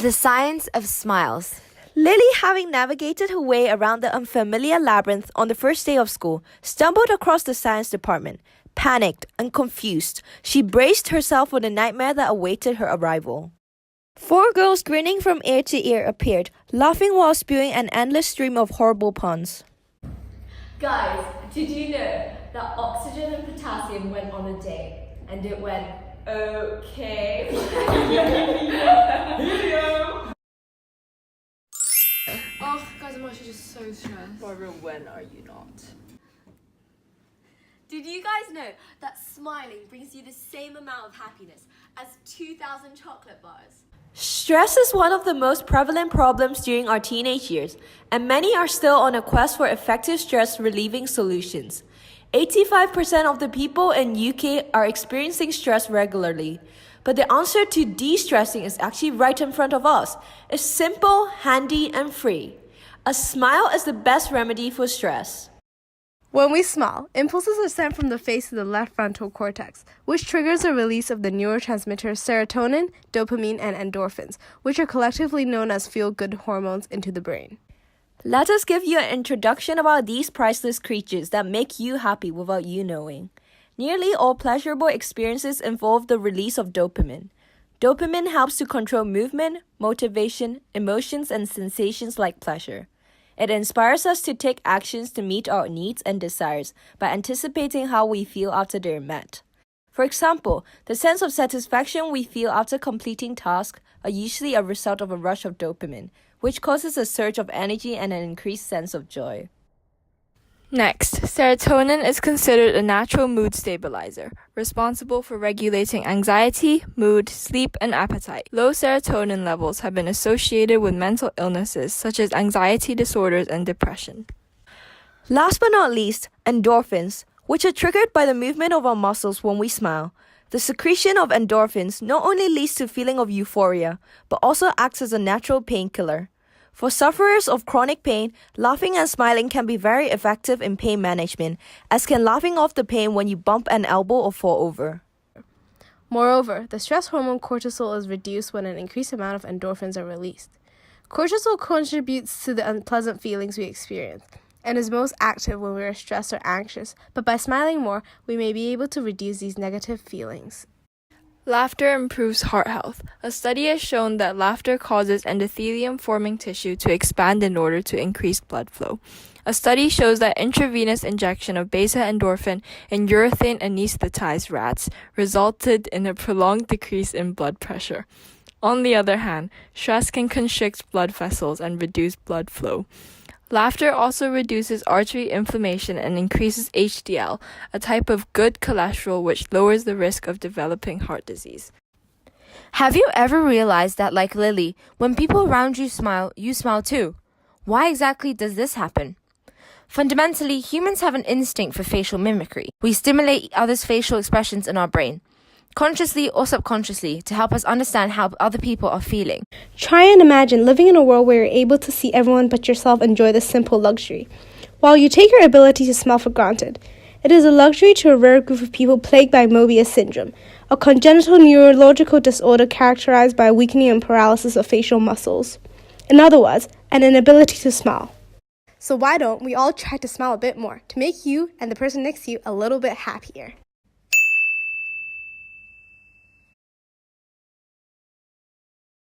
The science of smiles. Lily, having navigated her way around the unfamiliar labyrinth on the first day of school, stumbled across the science department. Panicked and confused, she braced herself for the nightmare that awaited her arrival. Four girls grinning from ear to ear appeared, laughing while spewing an endless stream of horrible puns. Guys, did you know that oxygen and potassium went on a date? And it went, okay. Oh, guys, I'm actually just so stressed. Barbara, when are you not? Did you guys know that smiling brings you the same amount of happiness as 2,000 chocolate bars? Stress is one of the most prevalent problems during our teenage years, and many are still on a quest for effective stress-relieving solutions. 85% of the people in UK are experiencing stress regularly. But the answer to de-stressing is actually right in front of us. It's simple, handy, and free. A smile is the best remedy for stress. When we smile, impulses are sent from the face to the left frontal cortex, which triggers the release of the neurotransmitters serotonin, dopamine, and endorphins, which are collectively known as feel-good hormones, into the brain. Let us give you an introduction about these priceless creatures that make you happy without you knowing. Nearly all pleasurable experiences involve the release of dopamine. Dopamine helps to control movement, motivation, emotions, and sensations like pleasure. It inspires us to take actions to meet our needs and desires by anticipating how we feel after they're met. For example, the sense of satisfaction we feel after completing tasks are usually a result of a rush of dopamine, which causes a surge of energy and an increased sense of joy. Next, serotonin is considered a natural mood stabilizer, responsible for regulating anxiety, mood, sleep, and appetite. Low serotonin levels have been associated with mental illnesses such as anxiety disorders and depression. Last but not least, endorphins, which are triggered by the movement of our muscles when we smile. The secretion of endorphins not only leads to a feeling of euphoria, but also acts as a natural painkiller. For sufferers of chronic pain, laughing and smiling can be very effective in pain management, as can laughing off the pain when you bump an elbow or fall over. Moreover, the stress hormone cortisol is reduced when an increased amount of endorphins are released. Cortisol contributes to the unpleasant feelings we experience and is most active when we are stressed or anxious, but by smiling more, we may be able to reduce these negative feelings. Laughter improves heart health. A study has shown that laughter causes endothelium-forming tissue to expand in order to increase blood flow. A study shows that intravenous injection of beta-endorphin in urethane anesthetized rats resulted in a prolonged decrease in blood pressure. On the other hand, stress can constrict blood vessels and reduce blood flow. Laughter also reduces artery inflammation and increases HDL, a type of good cholesterol which lowers the risk of developing heart disease. Have you ever realized that, like Lily, when people around you smile too? Why exactly does this happen? Fundamentally, humans have an instinct for facial mimicry. We stimulate others' facial expressions in our brain, consciously or subconsciously, to help us understand how other people are feeling. Try and imagine living in a world where you're able to see everyone but yourself enjoy this simple luxury, while you take your ability to smile for granted. It is a luxury to a rare group of people plagued by Mobius syndrome, a congenital neurological disorder characterized by weakening and paralysis of facial muscles. In other words, an inability to smile. So why don't we all try to smile a bit more to make you and the person next to you a little bit happier?